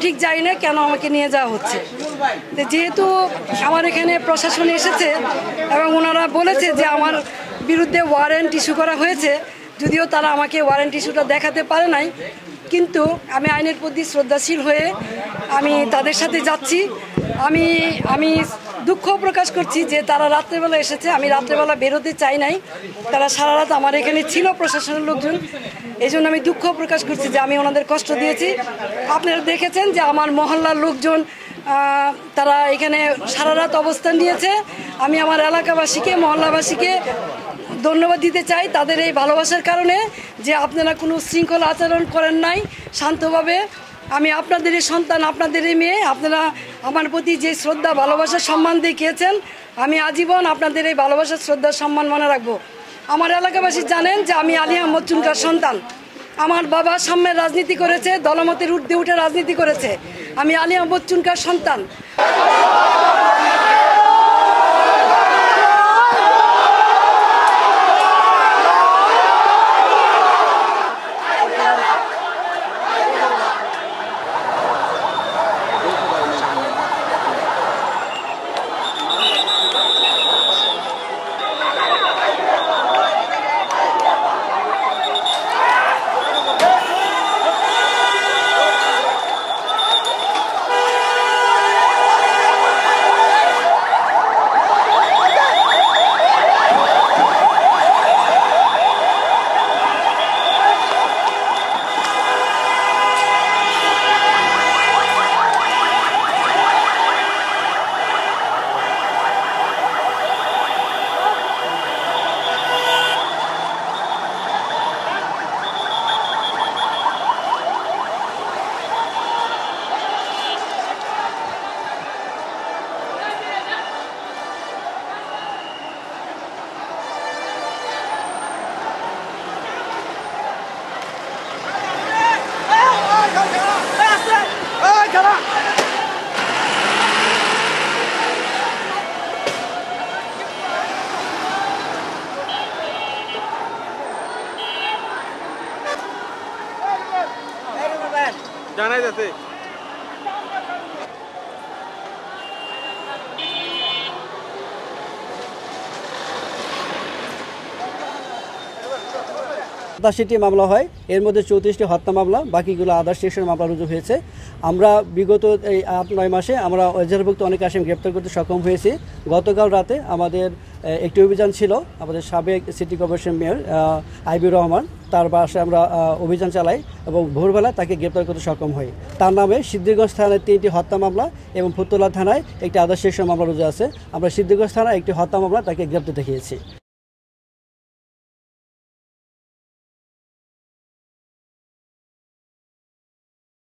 ঠিক জানি না কেন আমাকে নিয়ে যাওয়া হচ্ছে। যেহেতু আমার এখানে প্রশাসন এসেছে এবং ওনারা বলেছে যে আমার বিরুদ্ধে ওয়ারেন্ট ইস্যু করা হয়েছে, যদিও তারা আমাকে ওয়ারেন্ট ইস্যুটা দেখাতে পারে নাই, কিন্তু আমি আইনের প্রতি শ্রদ্ধাশীল হয়ে আমি তাদের সাথে যাচ্ছি। আমি দুঃখ প্রকাশ করছি যে তারা রাত্রেবেলা এসেছে, আমি রাত্রেবেলা বেরোতে চাই নাই, তারা সারা রাত আমার এখানে ছিল প্রশাসনের লোকজন, এই জন্য আমি দুঃখ প্রকাশ করছি যে আমি ওনাদের কষ্ট দিয়েছি। আপনারা দেখেছেন যে আমার মহল্লার লোকজন তারা এখানে সারা রাত অবস্থান নিয়েছে। আমি আমার এলাকাবাসীকে, মহল্লাবাসীকে ধন্যবাদ দিতে চাই তাদের এই ভালোবাসার কারণে, যে আপনারা কোনো শৃঙ্খলা আচরণ করেন নাই, শান্তভাবে। আমি আপনাদেরই সন্তান, আপনাদেরই মেয়ে, আপনারা আমার প্রতি যে শ্রদ্ধা, ভালোবাসা, সম্মান দেখিয়েছেন, আমি আজীবন আপনাদের এই ভালোবাসা, শ্রদ্ধা, সম্মান মনে রাখবো। আমার এলাকাবাসী জানেন যে আমি আলী আহমদ চুনকার সন্তান। আমার বাবা সাম্যের রাজনীতি করেছে, দলমতের ঊর্ধ্বে উঠে রাজনীতি করেছে। আমি আলী আহমদ চুনকার সন্তান। জানাই যাচ্ছে টি মামলা হয়, এর মধ্যে 34টি হত্যা মামলা, বাকিগুলো আদার্স সেকশন মামলা রুজু হয়েছে। আমরা বিগত এই 8-9 মাসে আমরা এজাহারভুক্ত অনেক আসামি গ্রেপ্তার করতে সক্ষম হয়েছি। গতকাল রাতে আমাদের একটি অভিযান ছিল, আমাদের সাবেক সিটি কর্পোরেশন মেয়র আইবির রহমান, তার বাসায় আমরা অভিযান চালাই এবং ভোরবেলা তাকে গ্রেপ্তার করতে সক্ষম হই। তার নামে সিদ্ধিরগঞ্জ থানায় 3টি হত্যা মামলা এবং ফুতুল্লা থানায় একটি আদার্স সেকশন মামলা রুজু আছে। আমরা সিদ্ধিরগঞ্জ থানায় একটি হত্যা মামলা তাকে গ্রেপ্তার দেখিয়েছি।